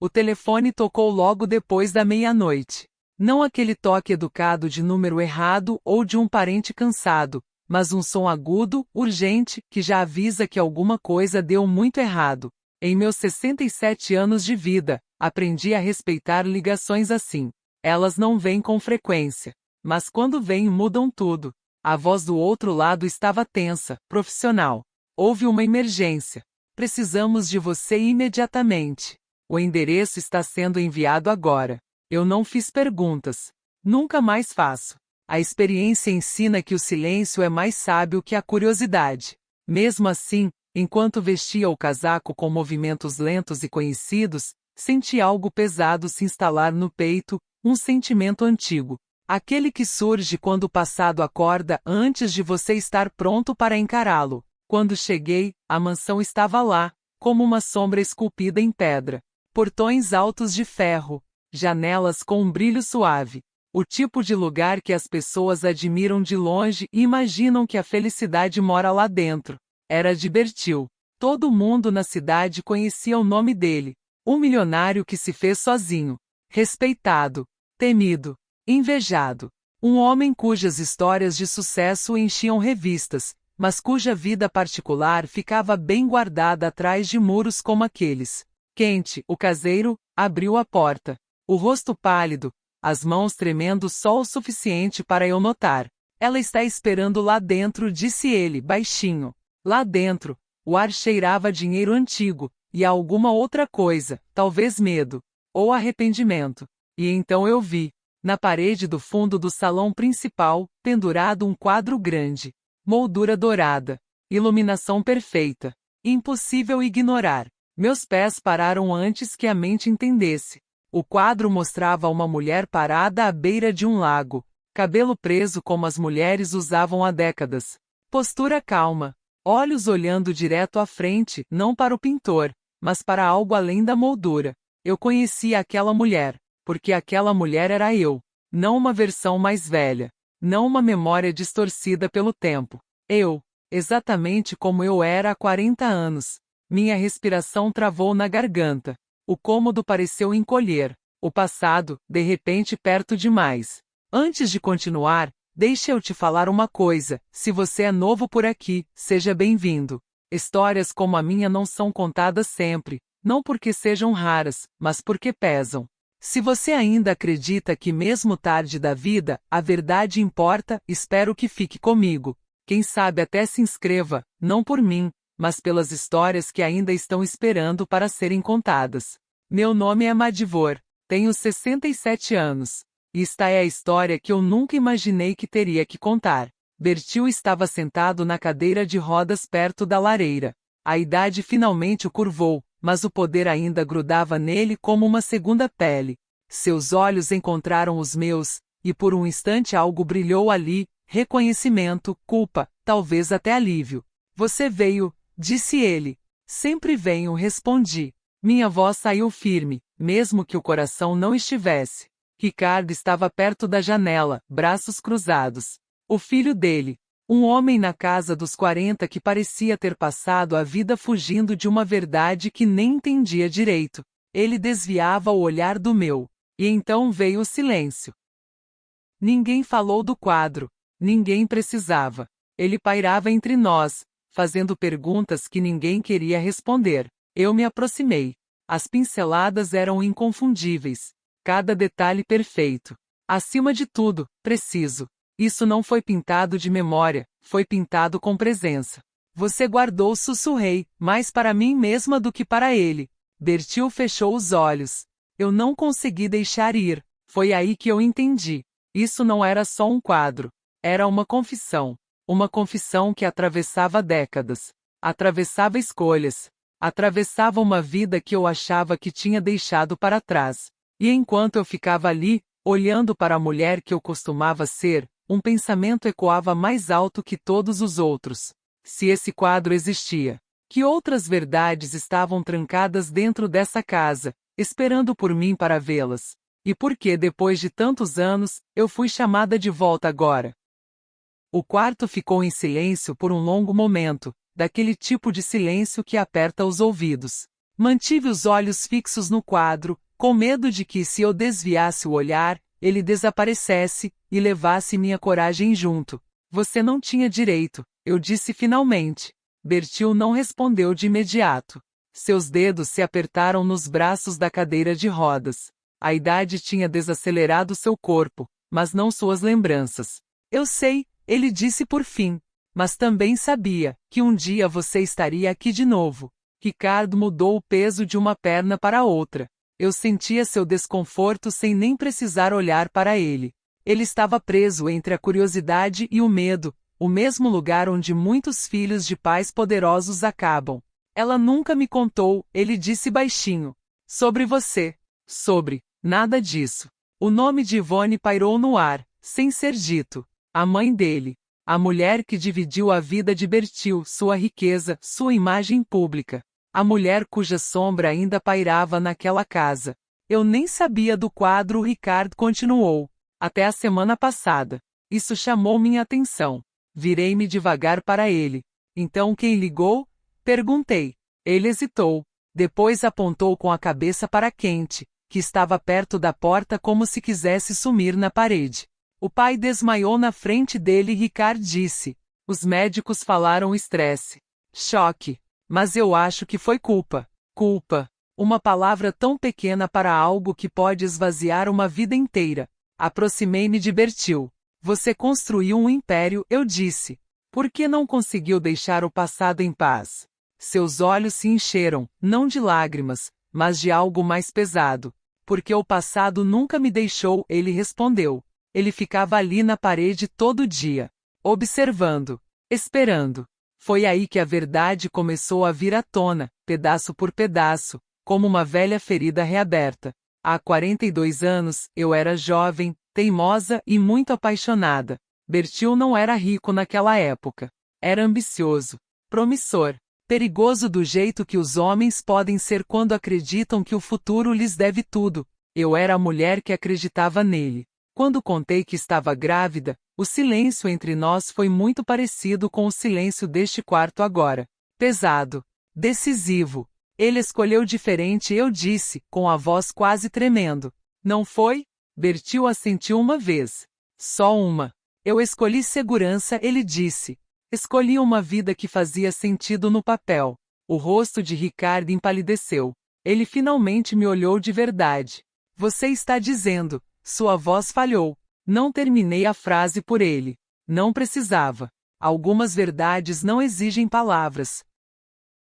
O telefone tocou logo depois da meia-noite. Não aquele toque educado de número errado ou de um parente cansado, mas um som agudo, urgente, que já avisa que alguma coisa deu muito errado. Em meus 67 anos de vida, aprendi a respeitar ligações assim. Elas não vêm com frequência. Mas quando vêm, mudam tudo. A voz do outro lado estava tensa, profissional. Houve uma emergência. Precisamos de você imediatamente. O endereço está sendo enviado agora. Eu não fiz perguntas. Nunca mais faço. A experiência ensina que o silêncio é mais sábio que a curiosidade. Mesmo assim, enquanto vestia o casaco com movimentos lentos e conhecidos, senti algo pesado se instalar no peito, um sentimento antigo. Aquele que surge quando o passado acorda antes de você estar pronto para encará-lo. Quando cheguei, a mansão estava lá, como uma sombra esculpida em pedra. Portões altos de ferro, janelas com um brilho suave. O tipo de lugar que as pessoas admiram de longe e imaginam que a felicidade mora lá dentro. Era de Bertil. Todo mundo na cidade conhecia o nome dele. Um milionário que se fez sozinho. Respeitado, temido, invejado. Um homem cujas histórias de sucesso enchiam revistas, mas cuja vida particular ficava bem guardada atrás de muros como aqueles. Quente, o caseiro, abriu a porta. O rosto pálido, as mãos tremendo só o suficiente para eu notar. Ela está esperando lá dentro, disse ele, baixinho. Lá dentro, o ar cheirava a dinheiro antigo, e a alguma outra coisa, talvez medo, ou arrependimento. E então eu vi, na parede do fundo do salão principal, pendurado um quadro grande. Moldura dourada. Iluminação perfeita. Impossível ignorar. Meus pés pararam antes que a mente entendesse. O quadro mostrava uma mulher parada à beira de um lago, cabelo preso como as mulheres usavam há décadas. Postura calma, olhos olhando direto à frente, não para o pintor, mas para algo além da moldura. Eu conhecia aquela mulher, porque aquela mulher era eu, não uma versão mais velha, não uma memória distorcida pelo tempo. Eu, exatamente como eu era há 40 anos. Minha respiração travou na garganta. O cômodo pareceu encolher. O passado, de repente, perto demais. Antes de continuar, deixa eu te falar uma coisa. Se você é novo por aqui, seja bem-vindo. Histórias como a minha não são contadas sempre, não porque sejam raras, mas porque pesam. Se você ainda acredita que mesmo tarde da vida, a verdade importa, espero que fique comigo. Quem sabe até se inscreva, não por mim, mas pelas histórias que ainda estão esperando para serem contadas. Meu nome é Madivor, tenho 67 anos. E esta é a história que eu nunca imaginei que teria que contar. Bertil estava sentado na cadeira de rodas perto da lareira. A idade finalmente o curvou, mas o poder ainda grudava nele como uma segunda pele. Seus olhos encontraram os meus, e por um instante algo brilhou ali, reconhecimento, culpa, talvez até alívio. Você veio, disse ele. Sempre venho, respondi. Minha voz saiu firme, mesmo que o coração não estivesse. Ricardo estava perto da janela, braços cruzados. O filho dele, um homem na casa dos 40 que parecia ter passado a vida fugindo de uma verdade que nem entendia direito. Ele desviava o olhar do meu. E então veio o silêncio. Ninguém falou do quadro. Ninguém precisava. Ele pairava entre nós, fazendo perguntas que ninguém queria responder. Eu me aproximei. As pinceladas eram inconfundíveis. Cada detalhe perfeito. Acima de tudo, preciso. Isso não foi pintado de memória, foi pintado com presença. Você guardou, sussurrei, mais para mim mesma do que para ele. Bertil fechou os olhos. Eu não consegui deixar ir. Foi aí que eu entendi. Isso não era só um quadro. Era uma confissão. Uma confissão que atravessava décadas. Atravessava escolhas. Atravessava uma vida que eu achava que tinha deixado para trás. E enquanto eu ficava ali, olhando para a mulher que eu costumava ser, um pensamento ecoava mais alto que todos os outros. Se esse quadro existia, que outras verdades estavam trancadas dentro dessa casa, esperando por mim para vê-las? E por que, depois de tantos anos, eu fui chamada de volta agora? O quarto ficou em silêncio por um longo momento, daquele tipo de silêncio que aperta os ouvidos. Mantive os olhos fixos no quadro, com medo de que, se eu desviasse o olhar, ele desaparecesse e levasse minha coragem junto. Você não tinha direito, eu disse finalmente. Bertil não respondeu de imediato. Seus dedos se apertaram nos braços da cadeira de rodas. A idade tinha desacelerado seu corpo, mas não suas lembranças. Eu sei, ele disse por fim. Mas também sabia que um dia você estaria aqui de novo. Ricardo mudou o peso de uma perna para a outra. Eu sentia seu desconforto sem nem precisar olhar para ele. Ele estava preso entre a curiosidade e o medo, o mesmo lugar onde muitos filhos de pais poderosos acabam. Ela nunca me contou, ele disse baixinho. Sobre você. Sobre. Nada disso. O nome de Yvonne pairou no ar, sem ser dito. A mãe dele. A mulher que dividiu a vida de Bertil, sua riqueza, sua imagem pública. A mulher cuja sombra ainda pairava naquela casa. Eu nem sabia do quadro, Ricardo continuou. Até a semana passada. Isso chamou minha atenção. Virei-me devagar para ele. Então quem ligou? Perguntei. Ele hesitou. Depois apontou com a cabeça para Quente, que estava perto da porta como se quisesse sumir na parede. O pai desmaiou na frente dele e Ricard disse. Os médicos falaram estresse. Choque. Mas eu acho que foi culpa. Culpa. Uma palavra tão pequena para algo que pode esvaziar uma vida inteira. Aproximei-me de Bertil. Você construiu um império, eu disse. Por que não conseguiu deixar o passado em paz? Seus olhos se encheram, não de lágrimas, mas de algo mais pesado. Porque o passado nunca me deixou, ele respondeu. Ele ficava ali na parede todo dia, observando, esperando. Foi aí que a verdade começou a vir à tona, pedaço por pedaço, como uma velha ferida reaberta. Há 42 anos, eu era jovem, teimosa e muito apaixonada. Bertil não era rico naquela época. Era ambicioso, promissor, perigoso do jeito que os homens podem ser quando acreditam que o futuro lhes deve tudo. Eu era a mulher que acreditava nele. Quando contei que estava grávida, o silêncio entre nós foi muito parecido com o silêncio deste quarto agora. Pesado. Decisivo. Ele escolheu diferente, eu disse, com a voz quase tremendo. Não foi? Bertil assentiu uma vez. Só uma. Eu escolhi segurança, ele disse. Escolhi uma vida que fazia sentido no papel. O rosto de Ricardo empalideceu. Ele finalmente me olhou de verdade. Você está dizendo. Sua voz falhou. Não terminei a frase por ele. Não precisava. Algumas verdades não exigem palavras.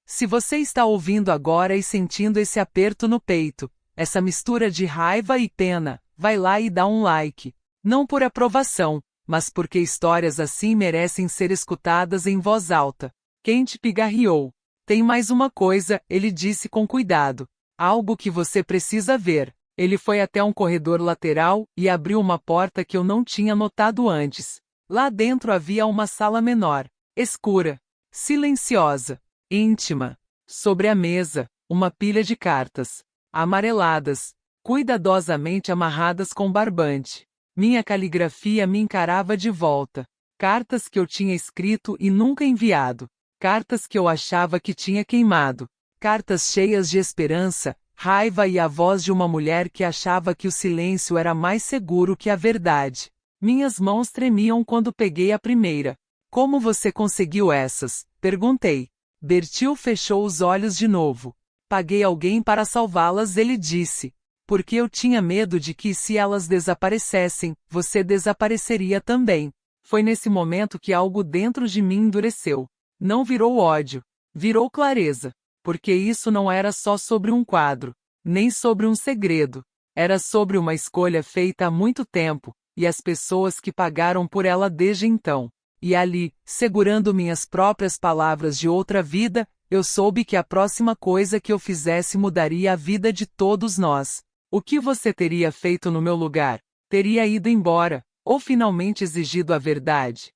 Se você está ouvindo agora e sentindo esse aperto no peito, essa mistura de raiva e pena, vai lá e dá um like. Não por aprovação, mas porque histórias assim merecem ser escutadas em voz alta. Quente pigarreou. Tem mais uma coisa, ele disse com cuidado. Algo que você precisa ver. Ele foi até um corredor lateral e abriu uma porta que eu não tinha notado antes. Lá dentro havia uma sala menor, escura, silenciosa, íntima. Sobre a mesa, uma pilha de cartas, amareladas, cuidadosamente amarradas com barbante. Minha caligrafia me encarava de volta. Cartas que eu tinha escrito e nunca enviado. Cartas que eu achava que tinha queimado. Cartas cheias de esperança, raiva e a voz de uma mulher que achava que o silêncio era mais seguro que a verdade. Minhas mãos tremiam quando peguei a primeira. Como você conseguiu essas? Perguntei. Bertil fechou os olhos de novo. Paguei alguém para salvá-las, ele disse. Porque eu tinha medo de que, se elas desaparecessem, você desapareceria também. Foi nesse momento que algo dentro de mim endureceu. Não virou ódio. Virou clareza. Porque isso não era só sobre um quadro, nem sobre um segredo. Era sobre uma escolha feita há muito tempo, e as pessoas que pagaram por ela desde então. E ali, segurando minhas próprias palavras de outra vida, eu soube que a próxima coisa que eu fizesse mudaria a vida de todos nós. O que você teria feito no meu lugar? Teria ido embora, ou finalmente exigido a verdade?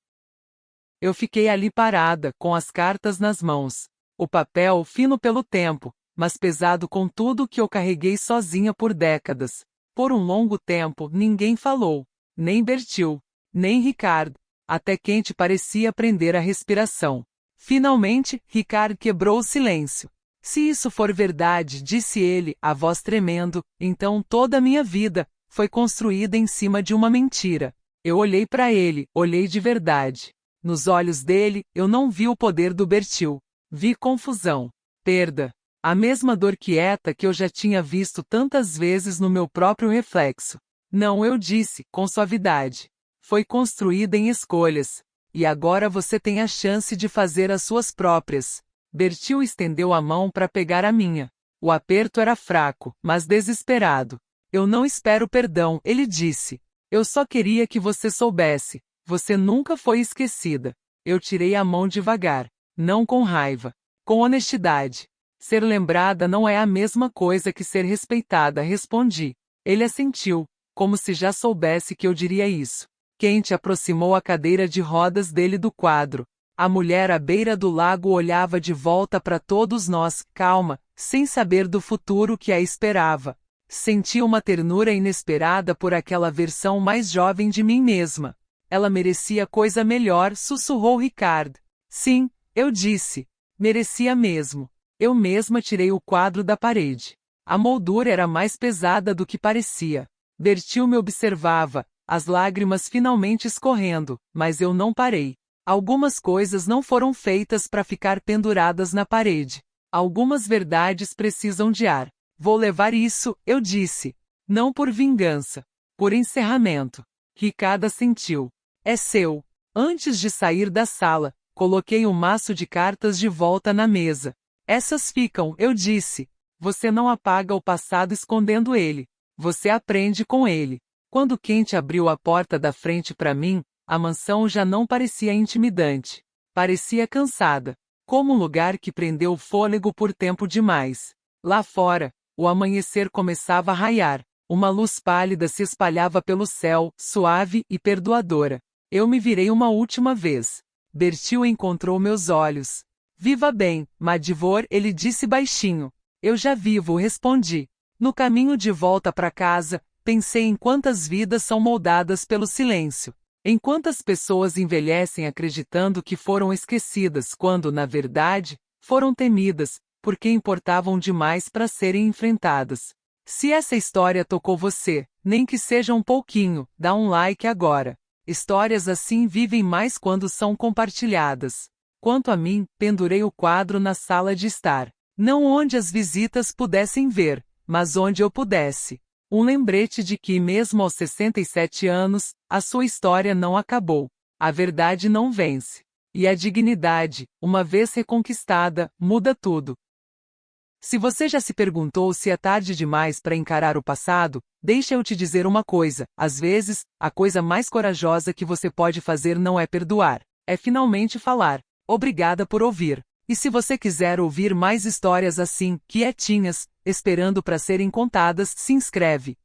Eu fiquei ali parada, com as cartas nas mãos. O papel fino pelo tempo, mas pesado com tudo que eu carreguei sozinha por décadas. Por um longo tempo, ninguém falou. Nem Bertil, nem Ricardo. Até Quente parecia prender a respiração. Finalmente, Ricardo quebrou o silêncio. Se isso for verdade, disse ele, a voz tremendo, então toda a minha vida foi construída em cima de uma mentira. Eu olhei para ele, olhei de verdade. Nos olhos dele, eu não vi o poder do Bertil. Vi confusão, perda, a mesma dor quieta que eu já tinha visto tantas vezes no meu próprio reflexo. Não, eu disse, com suavidade. Foi construída em escolhas. E agora você tem a chance de fazer as suas próprias. Bertil estendeu a mão para pegar a minha. O aperto era fraco, mas desesperado. Eu não espero perdão, ele disse. Eu só queria que você soubesse. Você nunca foi esquecida. Eu tirei a mão devagar. Não com raiva. Com honestidade. Ser lembrada não é a mesma coisa que ser respeitada, respondi. Ele assentiu, como se já soubesse que eu diria isso. Kent aproximou a cadeira de rodas dele do quadro. A mulher à beira do lago olhava de volta para todos nós, calma, sem saber do futuro que a esperava. Senti uma ternura inesperada por aquela versão mais jovem de mim mesma. Ela merecia coisa melhor, sussurrou Ricard. Sim, eu disse. Merecia mesmo. Eu mesma tirei o quadro da parede. A moldura era mais pesada do que parecia. Bertil me observava, as lágrimas finalmente escorrendo, mas eu não parei. Algumas coisas não foram feitas para ficar penduradas na parede. Algumas verdades precisam de ar. Vou levar isso, eu disse. Não por vingança. Por encerramento. Ricardo sentiu. É seu. Antes de sair da sala, coloquei o maço de cartas de volta na mesa. Essas ficam, eu disse. Você não apaga o passado escondendo ele. Você aprende com ele. Quando Kent abriu a porta da frente para mim, a mansão já não parecia intimidante. Parecia cansada. Como um lugar que prendeu o fôlego por tempo demais. Lá fora, o amanhecer começava a raiar. Uma luz pálida se espalhava pelo céu, suave e perdoadora. Eu me virei uma última vez. Bertil encontrou meus olhos. Viva bem, Madivor, ele disse baixinho. Eu já vivo, respondi. No caminho de volta para casa, pensei em quantas vidas são moldadas pelo silêncio. Em quantas pessoas envelhecem acreditando que foram esquecidas quando, na verdade, foram temidas, porque importavam demais para serem enfrentadas. Se essa história tocou você, nem que seja um pouquinho, dá um like agora. Histórias assim vivem mais quando são compartilhadas. Quanto a mim, pendurei o quadro na sala de estar. Não onde as visitas pudessem ver, mas onde eu pudesse. Um lembrete de que, mesmo aos 67 anos, a sua história não acabou. A verdade não vence. E a dignidade, uma vez reconquistada, muda tudo. Se você já se perguntou se é tarde demais para encarar o passado, deixa eu te dizer uma coisa. Às vezes, a coisa mais corajosa que você pode fazer não é perdoar. É finalmente falar. Obrigada por ouvir. E se você quiser ouvir mais histórias assim, quietinhas, esperando para serem contadas, se inscreve.